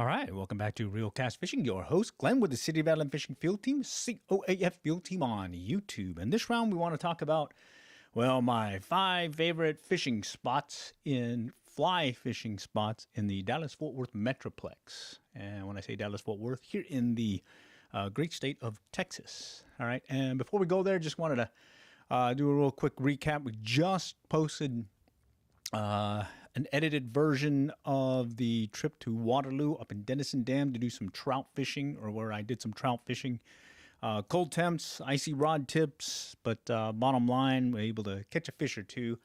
All right, welcome back to Real Cast Fishing. Your host, Glenn, with the City of Adelaide Fishing Field Team, COAF Field Team on YouTube. And this round, we want to talk about, well, my 5 favorite fishing spots fly fishing spots in the Dallas-Fort Worth Metroplex. And when I say Dallas-Fort Worth, here in the great state of Texas. All right, and before we go there, just wanted to do a real quick recap. We just posted an edited version of the trip to Waterloo up in Denison Dam to do some trout fishing, or where I did some trout fishing. Cold temps, icy rod tips, but bottom line, we're able to catch a fish or two.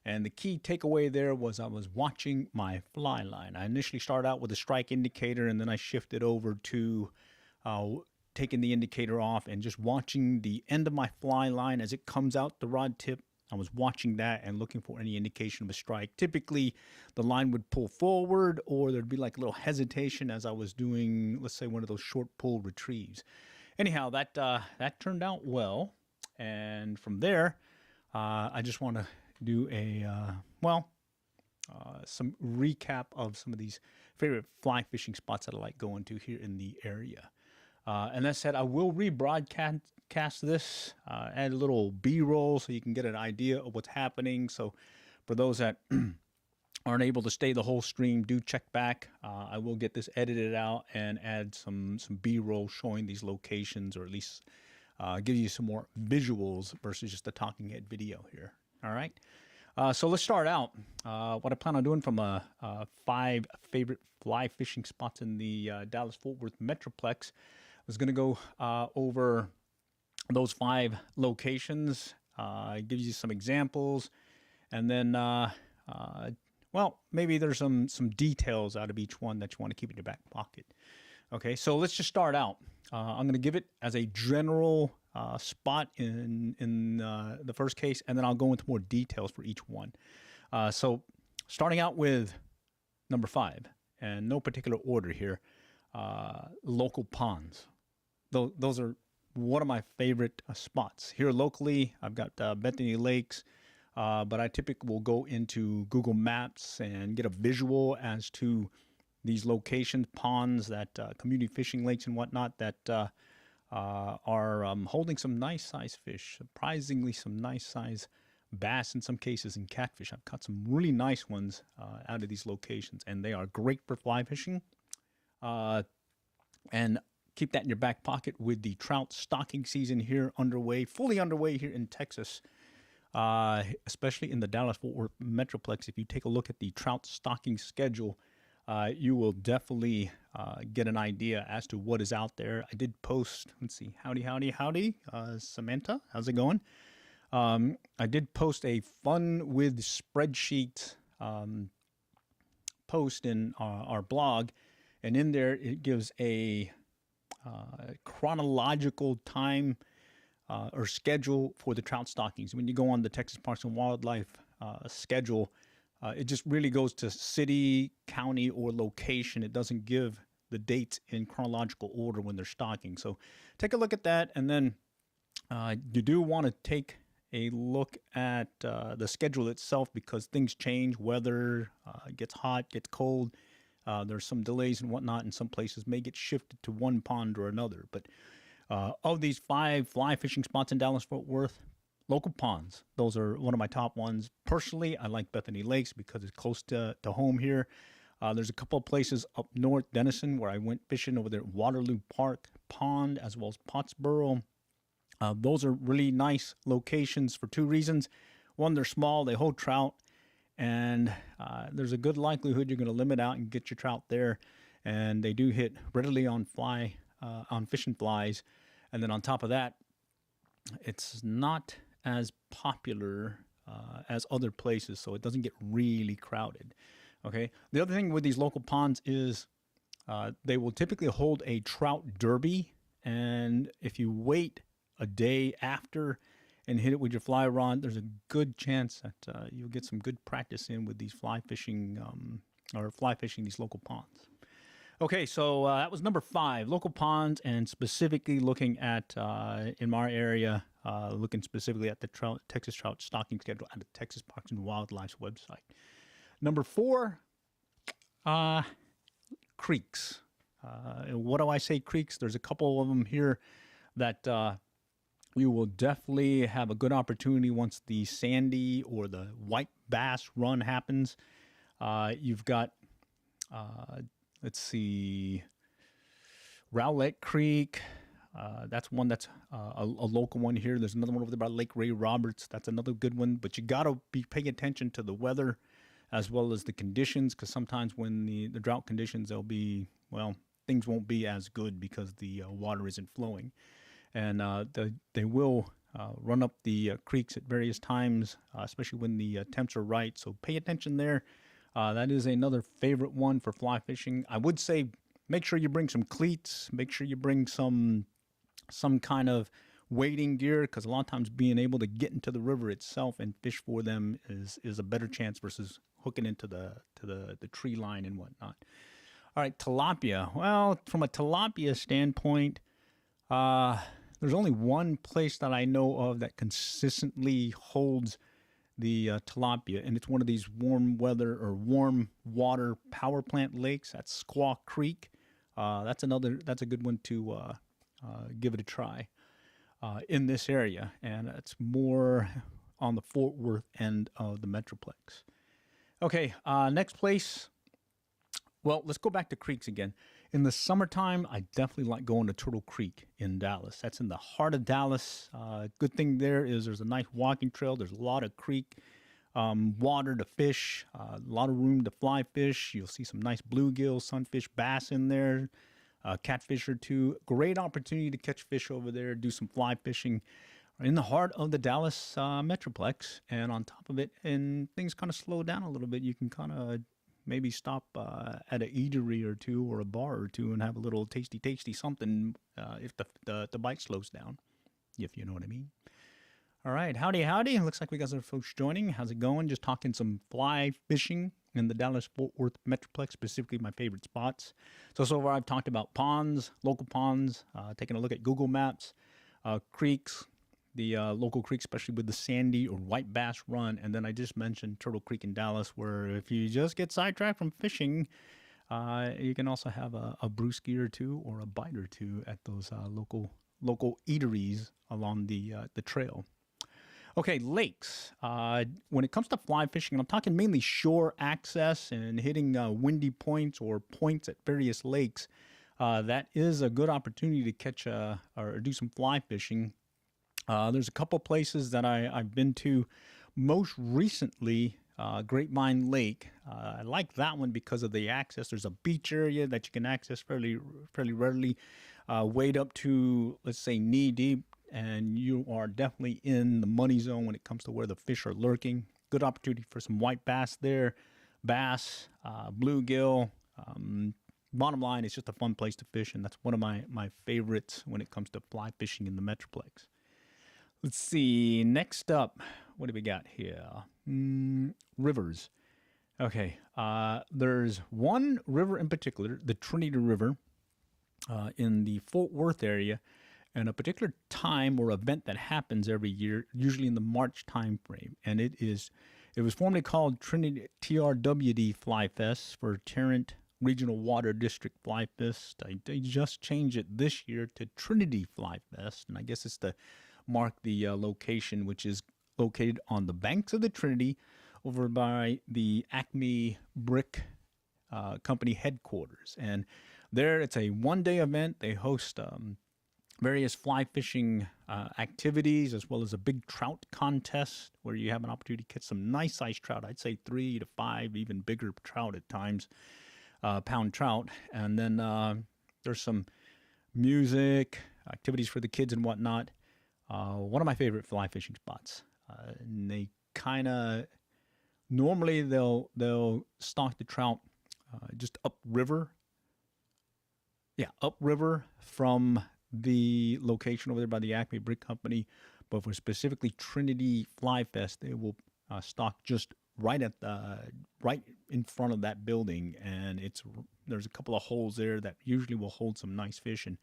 And the key takeaway there was I was watching my fly line. I initially started out with a strike indicator, and then I shifted over to taking the indicator off and just watching the end of my fly line as it comes out the rod tip. I was watching that and looking for any indication of a strike. Typically, the line would pull forward, or there'd be like a little hesitation as I was doing, let's say, one of those short pull retrieves. Anyhow, that turned out well. And from there, I just want to do some recap of some of these favorite fly fishing spots that I like going to here in the area. And that said, I will rebroadcast this, add a little B-roll so you can get an idea of what's happening. So for those that aren't able to stay the whole stream, do check back. I will get this edited out and add some B-roll showing these locations, or at least give you some more visuals versus just the talking head video here. All right. So let's start out. What I plan on doing from 5 favorite fly fishing spots in the Dallas-Fort Worth Metroplex. I was going to go over those 5 locations, give you some examples, and then, maybe there's some details out of each one that you want to keep in your back pocket. Okay, so let's just start out. I'm going to give it as a general spot in the first case, and then I'll go into more details for each one. So starting out with number 5, and no particular order here, local ponds. Those are one of my favorite spots. Here locally, I've got Bethany Lakes, but I typically will go into Google Maps and get a visual as to these locations, ponds, that community fishing lakes and whatnot that are holding some nice size fish, surprisingly some nice size bass in some cases, and catfish. I've caught some really nice ones out of these locations, and they are great for fly fishing. And keep that in your back pocket with the trout stocking season here fully underway here in Texas, especially in the Dallas-Fort Worth Metroplex. If you take a look at the trout stocking schedule, you will definitely get an idea as to what is out there. I did post, let's see, howdy, Samantha, how's it going? I did post a fun with spreadsheet post in our blog, and in there it gives a chronological time or schedule for the trout stockings. When you go on the Texas Parks and Wildlife schedule, it just really goes to city, county, or location. It doesn't give the dates in chronological order when they're stocking. So take a look at that, and then you do want to take a look at the schedule itself, because things change. Weather gets hot, gets cold. There's some delays and whatnot, and some places may get shifted to one pond or another. But of these 5 fly fishing spots in Dallas-Fort Worth, local ponds, those are one of my top ones. Personally, I like Bethany Lakes because it's close to home here. There's a couple of places up north, Denison, where I went fishing over there at Waterloo Park Pond, as well as Pottsboro. Those are really nice locations for 2 reasons. One, they're small, they hold trout, and there's a good likelihood you're going to limit out and get your trout there. And they do hit readily on fishing flies. And then on top of that, it's not as popular as other places, so it doesn't get really crowded. Okay. The other thing with these local ponds is they will typically hold a trout derby, and if you wait a day after and hit it with your fly rod, there's a good chance that you'll get some good practice in with these fly fishing these local ponds. Okay, so that was number 5, local ponds, and specifically looking at, in my area, looking specifically at the Texas trout stocking schedule at the Texas Parks and Wildlife's website. Number 4, creeks. What do I say creeks? There's a couple of them here that you will definitely have a good opportunity once the sandy or the white bass run happens. You've got, let's see, Rowlett Creek. That's one that's a local one here. There's another one over there by Lake Ray Roberts. That's another good one. But you got to be paying attention to the weather as well as the conditions, because sometimes when the drought conditions, they'll be, well, things won't be as good because the water isn't flowing. And they will run up the creeks at various times, especially when the temps are right. So pay attention there. That is another favorite one for fly fishing. I would say make sure you bring some cleats. Make sure you bring some kind of wading gear, because a lot of times being able to get into the river itself and fish for them is a better chance versus hooking into the tree line and whatnot. All right, tilapia. Well, from a tilapia standpoint, there's only one place that I know of that consistently holds the tilapia, and it's one of these warm weather or warm water power plant lakes. That's Squaw Creek. That's a good one to give it a try in this area, and it's more on the Fort Worth end of the Metroplex. Okay, next place. Well, let's go back to creeks again. In the summertime, I definitely like going to Turtle Creek in Dallas. That's in the heart of Dallas. Good thing there is there's a nice walking trail. There's a lot of creek water to fish, a lot of room to fly fish. You'll see some nice bluegill, sunfish, bass in there, catfish or two. Great opportunity to catch fish over there, do some fly fishing in the heart of the Dallas Metroplex. And on top of it, and things kind of slow down a little bit, you can kind of maybe stop at an eatery or two or a bar or two and have a little tasty something if the bike slows down, if you know what I mean. All right, howdy. Looks like we got some folks joining. How's it going? Just talking some fly fishing in the Dallas-Fort Worth Metroplex, specifically my favorite spots. So far I've talked about ponds, local ponds, taking a look at Google Maps, creeks, the local creek, especially with the sandy or white bass run. And then I just mentioned Turtle Creek in Dallas, where if you just get sidetracked from fishing, you can also have a brewski or two or a bite or two at those local eateries along the trail. Okay, lakes. When it comes to fly fishing, I'm talking mainly shore access and hitting windy points or points at various lakes. That is a good opportunity to catch or do some fly fishing. There's a couple places that I've been to. Most recently, Grapevine Lake. I like that one because of the access. There's a beach area that you can access fairly readily, wade up to, let's say, knee deep, and you are definitely in the money zone when it comes to where the fish are lurking. Good opportunity for some white bass there, bass, bluegill. Bottom line, it's just a fun place to fish, and that's one of my favorites when it comes to fly fishing in the Metroplex. Let's see. Next up, what do we got here? Rivers. Okay. There's one river in particular, the Trinity River, in the Fort Worth area, and a particular time or event that happens every year, usually in the March time frame. And it was formerly called Trinity TRWD Fly Fest for Tarrant Regional Water District Fly Fest. They just changed it this year to Trinity Fly Fest, and I guess it's to mark the location, which is located on the banks of the Trinity over by the Acme Brick Company headquarters. And there, it's a one-day event. They host various fly fishing activities, as well as a big trout contest where you have an opportunity to catch some nice sized trout. I'd say 3 to 5, even bigger trout at times, pound trout. And then there's some music, activities for the kids and whatnot. One of my favorite fly fishing spots. And they kind of, normally they'll stock the trout just upriver. Yeah, upriver from the location over there by the Acme Brick Company. But for specifically Trinity Fly Fest, they will stock just right in front of that building, and there's a couple of holes there that usually will hold some nice fish. And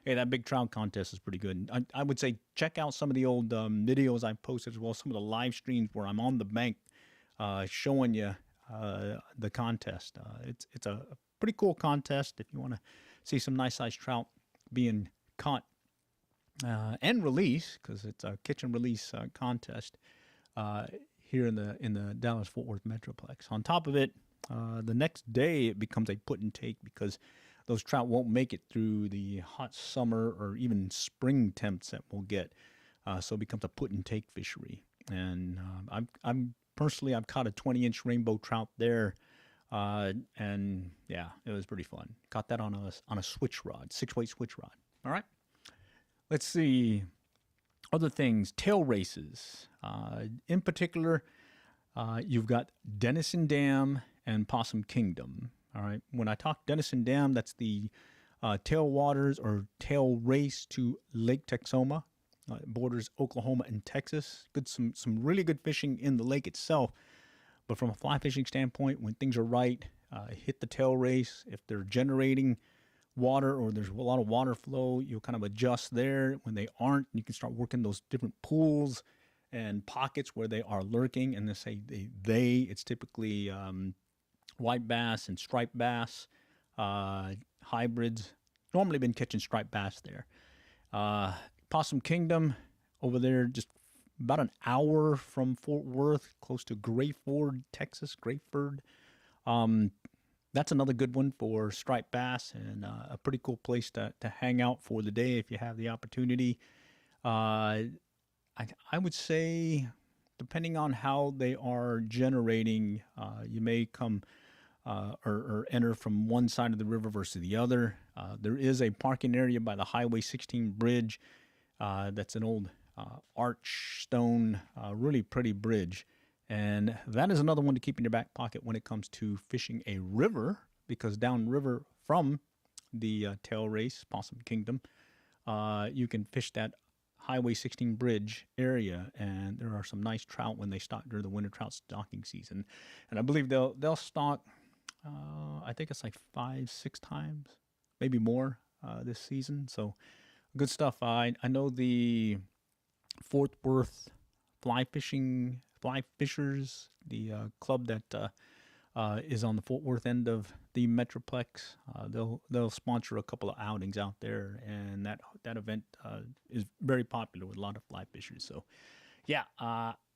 hey, that big trout contest is pretty good. I would say check out some of the old videos I've posted, as well as some of the live streams where I'm on the bank showing you the contest. It's a pretty cool contest if you want to see some nice sized trout being caught and released, because it's a catch and release contest here in the Dallas Fort Worth Metroplex. On top of it, the next day it becomes a put and take, because those trout won't make it through the hot summer or even spring temps that we'll get. So it becomes a put and take fishery. And I'm personally, I've caught a 20-inch rainbow trout there. And yeah, it was pretty fun. Caught that on a switch rod, 6-weight switch rod. All right. Let's see. Other things, tail races. In particular, you've got Denison Dam and Possum Kingdom. All right. When I talk Denison Dam, that's the tailwaters or tail race to Lake Texoma. It borders Oklahoma and Texas. Some really good fishing in the lake itself. But from a fly fishing standpoint, when things are right, hit the tail race. If they're generating water or there's a lot of water flow, you'll kind of adjust there. When they aren't, you can start working those different pools and pockets where they are lurking. And it's typically white bass and striped bass, hybrids. Normally been catching striped bass there. Possum Kingdom over there, just about an hour from Fort Worth, close to Grayford, Texas. Grayford. That's another good one for striped bass, and a pretty cool place to hang out for the day if you have the opportunity. I would say, depending on how they are generating, you may come or enter from one side of the river versus the other. There is a parking area by the Highway 16 bridge. That's an old arch stone, really pretty bridge. And that is another one to keep in your back pocket when it comes to fishing a river, because downriver from the tail race, Possum Kingdom, you can fish that Highway 16 bridge area, and there are some nice trout when they stock during the winter trout stocking season. And I believe they'll stock, I think it's like 5-6 times, maybe more this season. So good stuff. I know the Fort Worth fly fishers, the club that is on the Fort Worth end of the Metroplex. They'll sponsor a couple of outings out there, and that event is very popular with a lot of fly fishers. So, yeah,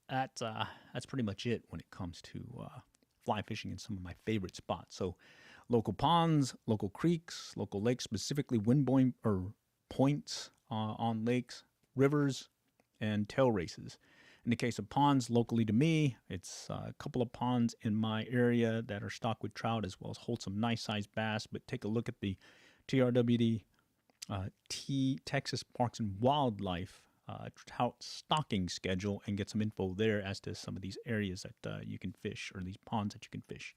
that's pretty much it when it comes to fly fishing in some of my favorite spots. So, local ponds, local creeks, local lakes, specifically wind points on lakes, rivers, and tail races. In the case of ponds, locally to me, it's a couple of ponds in my area that are stocked with trout, as well as hold some nice sized bass. But take a look at the TRWD Texas Parks and Wildlife trout stocking schedule and get some info there as to some of these areas that you can fish, or these ponds that you can fish.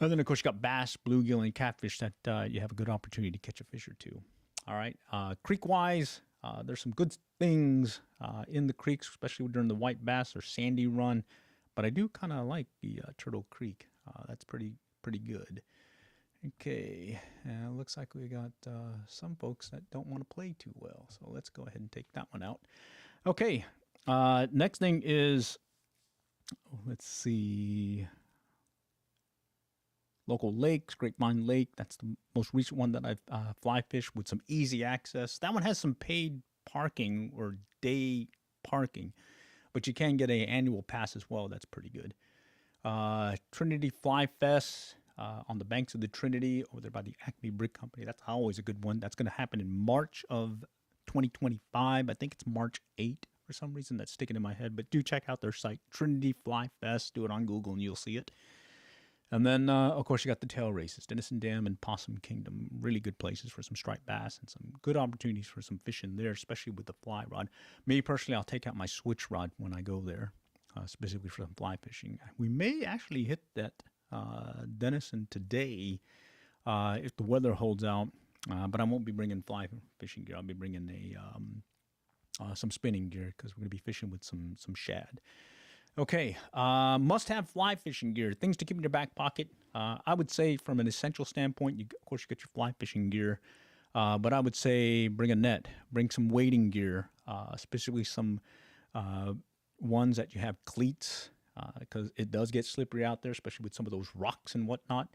And then, of course, you got bass, bluegill, and catfish that you have a good opportunity to catch a fish or two. All right. Creek-wise, there's some good things in the creeks, especially during the white bass or sandy run. But I do kind of like the Turtle Creek. That's pretty good. Okay. Looks like we got some folks that don't want to play too well. So let's go ahead and take that one out. Okay. Next thing is, let's see. Local lakes, Grapevine Lake. That's the most recent one that I've fly fished with some easy access. That one has some paid parking or day parking, but you can get an annual pass as well. That's pretty good. Trinity Fly Fest on the banks of the Trinity over there by the Acme Brick Company. That's always a good one. That's going to happen in March of 2025. I think it's March 8 for some reason. That's sticking in my head. But do check out their site, Trinity Fly Fest. Do it on Google and you'll see it. And then, of course, you got the tail races, Denison Dam and Possum Kingdom. Really good places for some striped bass and some good opportunities for some fishing there, especially with the fly rod. Me, personally, I'll take out my switch rod when I go there, specifically for some fly fishing. We may actually hit that Denison today if the weather holds out, but I won't be bringing fly fishing gear. I'll be bringing some spinning gear because we're going to be fishing with some shad. Okay, must-have fly fishing gear, things to keep in your back pocket. I would say from an essential standpoint, of course, you get your fly fishing gear, but I would say bring a net, bring some wading gear, especially some ones that you have cleats, because it does get slippery out there, especially with some of those rocks and whatnot.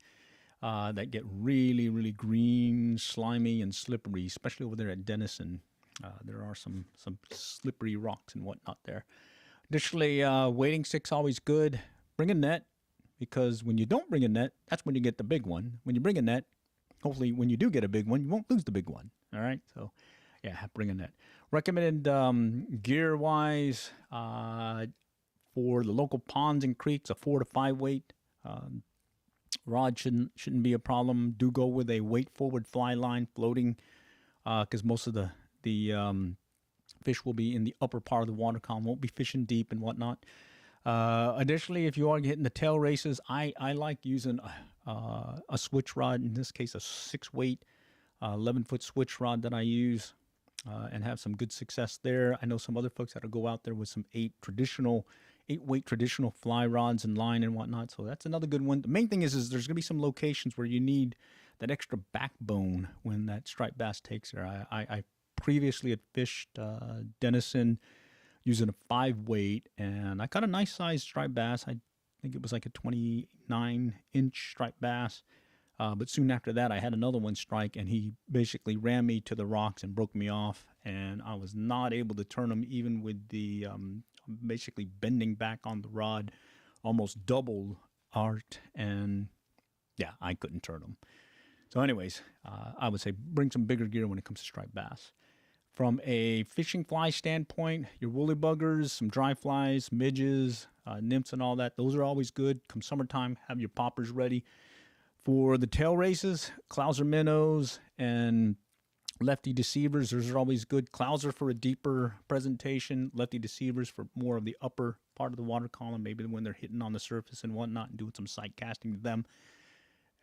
that get really, really green, slimy, and slippery, especially over there at Denison. There are some slippery rocks and whatnot there. Additionally, wading stick's always good. Bring a net, because when you don't bring a net, that's when you get the big one. When you bring a net, hopefully when you do get a big one, you won't lose the big one. All right, so yeah, bring a net. Recommended gear wise for the local ponds and creeks, a 4 to 5 weight. Rod shouldn't be a problem. Do go with a weight forward fly line floating, because most of the fish will be in the upper part of the water column, won't be fishing deep and whatnot. Additionally, if you are getting the tail races, I like using a switch rod, in this case a 6 weight 11-foot switch rod that I use, and have some good success there. I know some other folks that'll go out there with some 8-weight traditional fly rods and line and whatnot, so that's another good one. The main thing is there's going to be some locations where you need that extra backbone when that striped bass takes there. I previously had fished Denison using a 5 weight, and I caught a nice sized striped bass. I think it was like a 29-inch striped bass. But soon after that, I had another one strike, and he basically ran me to the rocks and broke me off, and I was not able to turn him, even with the basically bending back on the rod, almost double art, and yeah, I couldn't turn him. So anyways, I would say bring some bigger gear when it comes to striped bass. From a fishing fly standpoint, your woolly buggers, some dry flies, midges, nymphs and all that, those are always good. Come summertime, have your poppers ready. For the tail races, clouser minnows and lefty deceivers, those are always good. Clouser for a deeper presentation, lefty deceivers for more of the upper part of the water column, maybe when they're hitting on the surface and whatnot, and doing some sight casting to them.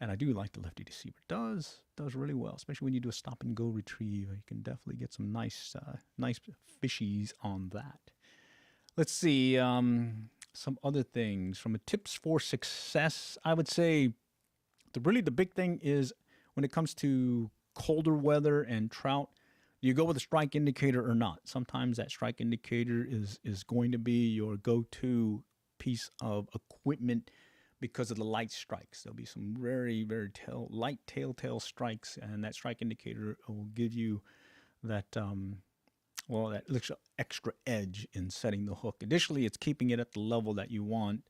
And I do like the lefty deceiver. Does really well, especially when you do a stop and go retrieve. You can definitely get some nice fishies on that. Let's see some other things from a tips for success. I would say the big thing is when it comes to colder weather and trout, do you go with a strike indicator or not? Sometimes that strike indicator is going to be your go-to piece of equipment because of the light strikes. There'll be some very, very light telltale strikes, and that strike indicator will give you that that extra edge in setting the hook. Additionally, it's keeping it at the level that you want,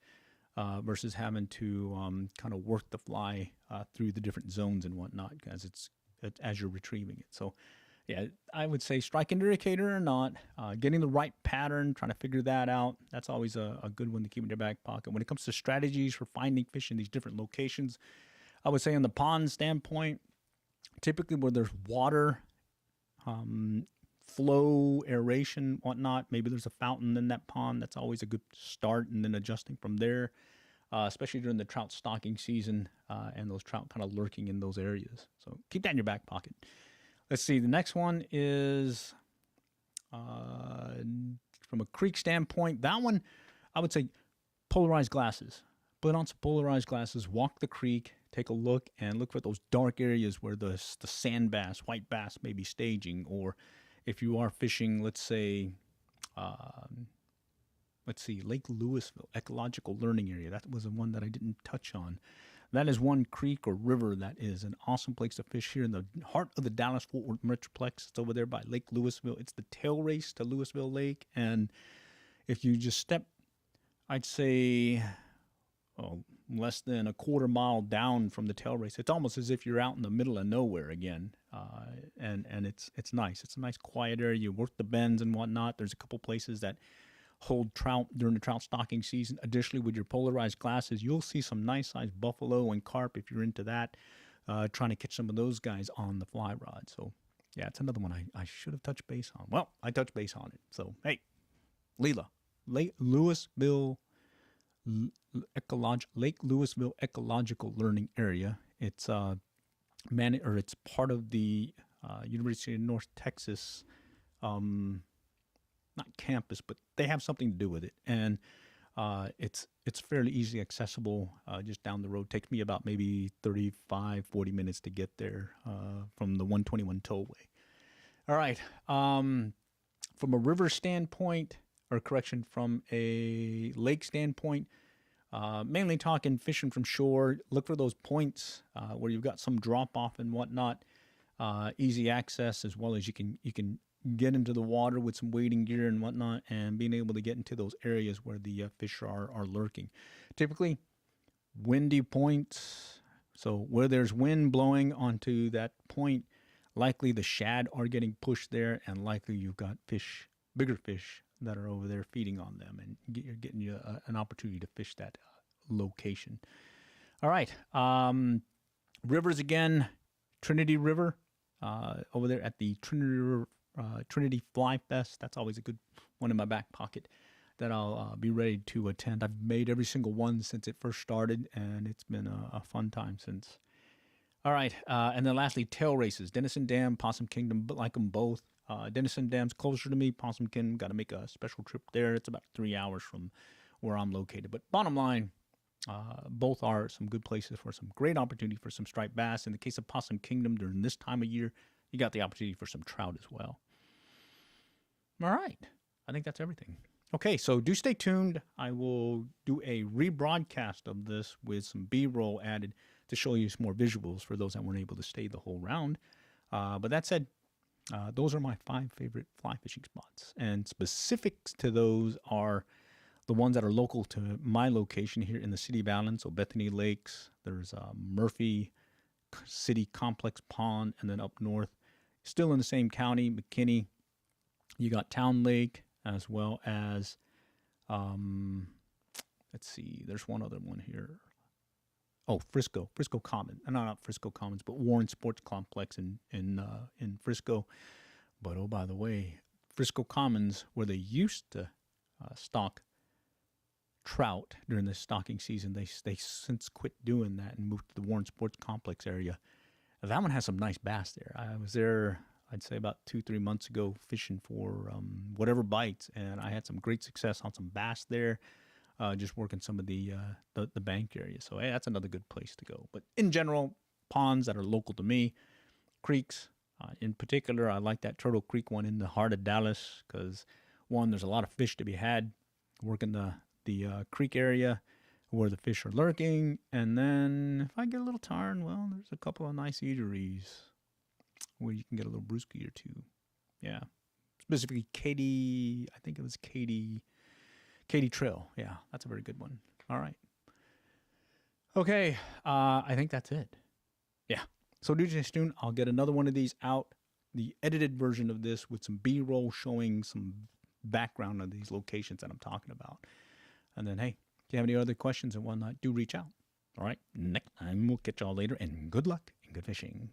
versus having to kind of work the fly through the different zones and whatnot, as you're retrieving it. So yeah, I would say strike indicator or not, getting the right pattern, trying to figure that out. That's always a good one to keep in your back pocket. When it comes to strategies for finding fish in these different locations, I would say on the pond standpoint, typically where there's water, flow, aeration, whatnot, maybe there's a fountain in that pond. That's always a good start, and then adjusting from there, especially during the trout stocking season, and those trout kind of lurking in those areas. So keep that in your back pocket. Let's see, the next one is from a creek standpoint. That one, I would say polarized glasses. Put on some polarized glasses, walk the creek, take a look, and look for those dark areas where the sand bass, white bass may be staging. Or if you are fishing, let's see, Lake Louisville, Ecological Learning Area. That was the one that I didn't touch on. That is one creek or river that is an awesome place to fish here in the heart of the Dallas-Fort Worth Metroplex. It's over there by Lake Louisville. It's the tail race to Louisville Lake. And if you just step, I'd say, less than a quarter mile down from the tail race, it's almost as if you're out in the middle of nowhere again. And it's nice. It's a nice quiet area. You work the bends and whatnot. There's a couple places that hold trout during the trout stocking season. Additionally, with your polarized glasses, you'll see some nice sized buffalo and carp if you're into that, trying to catch some of those guys on the fly rod. So yeah, it's another one I should have touched base on. Well, I touched base on it. So hey, Lake Louisville Ecological Learning Area. It's it's part of the University of North Texas, not campus, but they have something to do with it, and it's fairly easily accessible, just down the road. Takes me about maybe 35-40 minutes to get there from the 121 tollway. All right, from a river standpoint, or correction, from a lake standpoint, Mainly talking fishing from shore. Look for those points where you've got some drop off and whatnot. Easy access, as well as you can get into the water with some wading gear and whatnot, and being able to get into those areas where the fish are lurking. Typically, windy points. So where there's wind blowing onto that point, likely the shad are getting pushed there, and likely you've got fish, bigger fish, that are over there feeding on them, and you're getting you an opportunity to fish that location. All right. Rivers again, Trinity River over there at the Trinity Fly Fest. That's always a good one in my back pocket that I'll be ready to attend. I've made every single one since it first started, and it's been a fun time since. All right. And then lastly, tail races. Denison Dam, Possum Kingdom, but like them both. Denison Dam's closer to me. Possum Kingdom, got to make a special trip there. It's about 3 hours from where I'm located. But bottom line, both are some good places for some great opportunity for some striped bass. In the case of Possum Kingdom, during this time of year, you got the opportunity for some trout as well. All right. I think that's everything. Okay, so do stay tuned. I will do a rebroadcast of this with some B-roll added to show you some more visuals for those that weren't able to stay the whole round. But that said, those are my 5 favorite fly fishing spots. And specifics to those are the ones that are local to my location here in the city of Allen. So Bethany Lakes, there's Murphy City Complex Pond, and then up north, still in the same county, McKinney, you got Town Lake, as well as, let's see, there's one other one here. Oh, Frisco Commons. Not Frisco Commons, but Warren Sports Complex in Frisco. But oh, by the way, Frisco Commons, where they used to stock trout during the stocking season, they since quit doing that and moved to the Warren Sports Complex area. That one has some nice bass there. I was there, I'd say about 2-3 months ago, fishing for whatever bites, and I had some great success on some bass there. Just working some of the bank area. So, hey, that's another good place to go. But in general, ponds that are local to me, creeks. In particular, I like that Turtle Creek one in the heart of Dallas because, one, there's a lot of fish to be had working the creek area where the fish are lurking. And then if I get a little tired, well, there's a couple of nice eateries where you can get a little brewski or two. Yeah. Specifically, Katy Trail. Yeah, that's a very good one. All right. Okay, I think that's it. Yeah. So do stay tuned. I'll get another one of these out, the edited version of this with some B-roll showing some background of these locations that I'm talking about. And then, hey, if you have any other questions and whatnot, do reach out. All right. Next time, we'll catch y'all later, and good luck and good fishing.